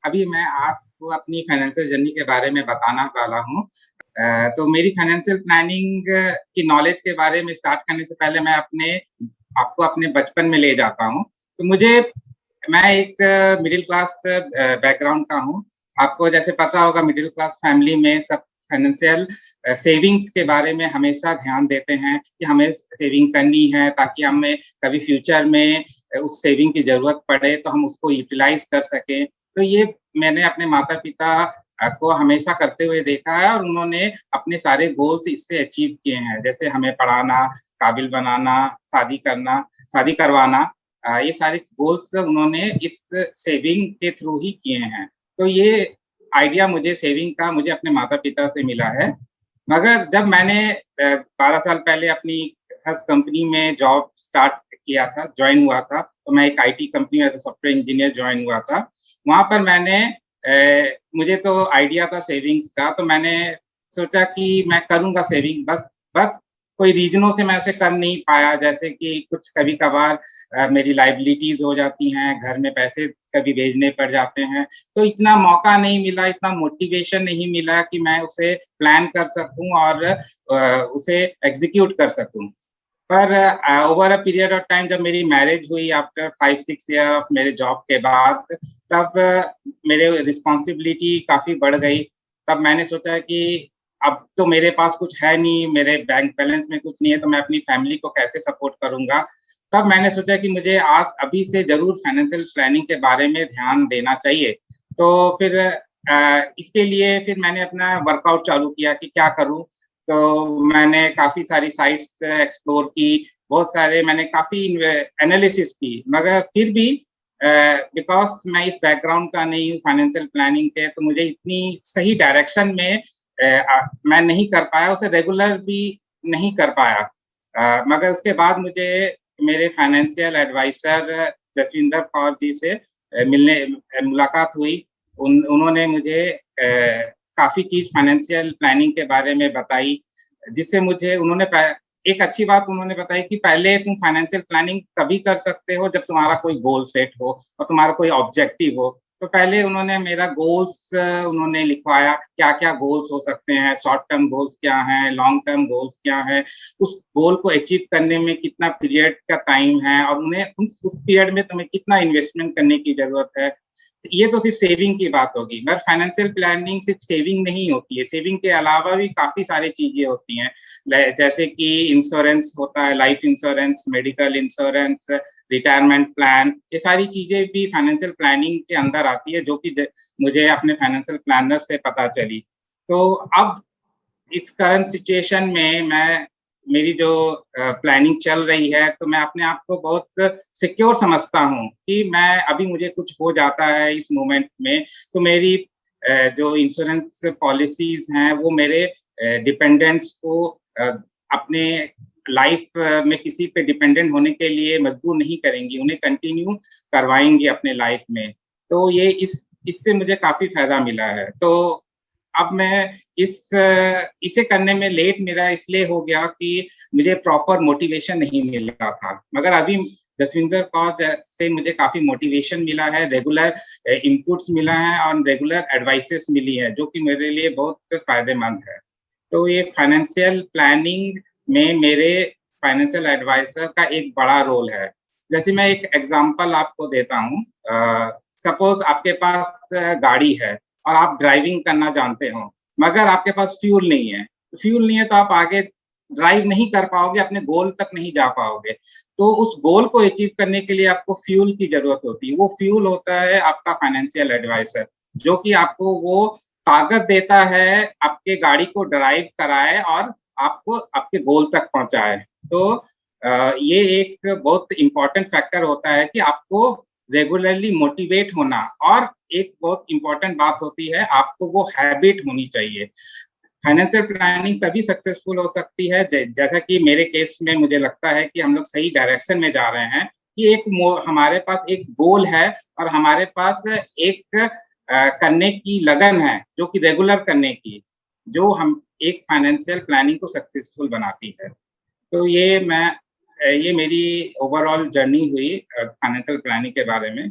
अभी मैं आपको अपनी फाइनेंशियल जर्नी के बारे में बताना वाला हूँ। तो मेरी फाइनेंशियल प्लानिंग की नॉलेज के बारे में स्टार्ट करने से पहले मैं आपको अपने बचपन में ले जाता हूँ। तो मैं एक मिडिल क्लास बैकग्राउंड का हूँ। आपको जैसे पता होगा, मिडिल क्लास फैमिली में सब फाइनेंशियल सेविंग्स के बारे में हमेशा ध्यान देते हैं कि हमें सेविंग करनी है, ताकि हमें कभी फ्यूचर में उस सेविंग की जरूरत पड़े तो हम उसको यूटिलाइज कर सकें। तो ये मैंने अपने माता पिता को हमेशा करते हुए देखा है, और उन्होंने अपने सारे गोल्स इससे अचीव किए हैं, जैसे हमें पढ़ाना, काबिल बनाना, शादी करवाना। ये सारे गोल्स उन्होंने इस सेविंग के थ्रू ही किए हैं। तो ये आइडिया मुझे अपने माता पिता से मिला है। मगर जब मैंने 12 साल पहले अपनी फर्स्ट कंपनी में जॉब स्टार्ट किया था, ज्वाइन हुआ था, तो मैं एक आईटी कंपनी में as a software engineer join हुआ था। वहां पर मुझे तो आइडिया था सेविंग्स का, तो मैंने सोचा कि मैं करूंगा सेविंग, बस कोई रीजनों से मैं ऐसे कर नहीं पाया, जैसे कि कुछ कभी कभार मेरी लाइबिलिटीज हो जाती हैं, घर में पैसे कभी भेजने पड़ जाते हैं, तो इतना मौका नहीं मिला, इतना मोटिवेशन नहीं मिला कि मैं उसे प्लान कर सकूं और उसे एग्जीक्यूट कर सकूं। पर over a period of time, जब मेरी मैरिज हुई आफ्टर 5-6 ईयर ऑफ मेरे जॉब के बाद, तब मेरे रिस्पॉन्सिबिलिटी काफी बढ़ गई। तब मैंने सोचा कि अब तो मेरे पास कुछ है नहीं, मेरे बैंक बैलेंस में कुछ नहीं है, तो मैं अपनी फैमिली को कैसे सपोर्ट करूंगा। तब मैंने सोचा कि मुझे आज अभी से जरूर फाइनेंशियल प्लानिंग के बारे में ध्यान देना चाहिए। तो फिर इसके लिए फिर मैंने अपना वर्कआउट चालू किया कि क्या करूं। तो मैंने काफी सारी साइट्स एक्सप्लोर की, बहुत सारे मैंने काफी एनालिसिस की, मगर फिर भी बिकॉज मैं इस बैकग्राउंड का नहीं हूँ फाइनेंशियल प्लानिंग के, तो मुझे इतनी सही डायरेक्शन में मैं नहीं कर पाया, उसे रेगुलर भी नहीं कर पाया। मगर उसके बाद मुझे मेरे फाइनेंशियल एडवाइजर जसविंदर कौर जी से मुलाकात हुई। उन्होंने मुझे काफी चीज फाइनेंशियल प्लानिंग के बारे में बताई, जिससे मुझे उन्होंने एक अच्छी बात उन्होंने बताई कि पहले तुम फाइनेंशियल प्लानिंग तभी कर सकते हो जब तुम्हारा कोई गोल सेट हो और तुम्हारा कोई ऑब्जेक्टिव हो। तो पहले उन्होंने मेरा गोल्स उन्होंने लिखवाया, क्या क्या गोल्स हो सकते हैं, शॉर्ट टर्म गोल्स क्या हैं, लॉन्ग टर्म गोल्स क्या है, उस गोल को अचीव करने में कितना पीरियड का टाइम है, और उन्हें उस पीरियड में तुम्हें कितना इन्वेस्टमेंट करने की जरूरत है। ये तो सिर्फ सेविंग की बात होगी, मगर फाइनेंशियल प्लानिंग सिर्फ सेविंग नहीं होती है। सेविंग के अलावा भी काफी सारी चीजें होती हैं, जैसे कि इंश्योरेंस होता है, life insurance, medical insurance, retirement plan. ये सारी चीजें भी फाइनेंशियल प्लानिंग के अंदर आती है, जो कि मुझे अपने फाइनेंशियल प्लानर से पता चली। तो अब इस करंट सिचुएशन में मेरी जो प्लानिंग चल रही है, तो मैं अपने आप को बहुत सिक्योर समझता हूँ कि मैं अभी मुझे कुछ हो जाता है इस मोमेंट में, तो मेरी जो इंश्योरेंस पॉलिसीज हैं वो मेरे डिपेंडेंट्स को अपने लाइफ में किसी पे डिपेंडेंट होने के लिए मजबूर नहीं करेंगी, उन्हें कंटिन्यू करवाएंगी अपने लाइफ में। तो ये इससे मुझे काफी फायदा मिला है। तो अब मैं इसे करने में लेट मेरा इसलिए हो गया कि मुझे प्रॉपर मोटिवेशन नहीं मिला था, मगर अभी जसविंदर कौर से मुझे काफी मोटिवेशन मिला है, रेगुलर इनपुट्स मिला है और रेगुलर एडवाइसेस मिली है, जो कि मेरे लिए बहुत फायदेमंद है। तो ये फाइनेंशियल प्लानिंग में मेरे फाइनेंशियल एडवाइजर का एक बड़ा रोल है। जैसे मैं एक एग्जांपल आपको देता हूँ। सपोज आपके पास गाड़ी है और आप ड्राइविंग करना जानते हो, मगर आपके पास फ्यूल नहीं है। फ्यूल नहीं है तो आप आगे ड्राइव नहीं कर पाओगे, अपने गोल तक नहीं जा पाओगे। तो उस गोल को अचीव करने के लिए आपको फ्यूल की जरूरत होती है। वो फ्यूल होता है आपका फाइनेंशियल एडवाइजर, जो कि आपको वो ताकत देता है, आपके गाड़ी को ड्राइव कराए और आपको आपके गोल तक पहुंचाए। तो ये एक बहुत इंपॉर्टेंट फैक्टर होता है कि आपको रेगुलरली मोटिवेट होना, और एक बहुत इंपॉर्टेंट बात होती है, आपको वो हैबिट होनी चाहिए। फाइनेंशियल प्लानिंग तभी सक्सेसफुल हो सकती है, जैसा कि मेरे केस में मुझे लगता है कि हम लोग सही डायरेक्शन में जा रहे हैं, कि हमारे पास एक गोल है और हमारे पास एक करने की लगन है, जो कि रेगुलर करने की, जो हम एक फाइनेंशियल प्लानिंग को सक्सेसफुल बनाती है। तो ये मेरी ओवरऑल जर्नी हुई फाइनेंशियल प्लानिंग के बारे में।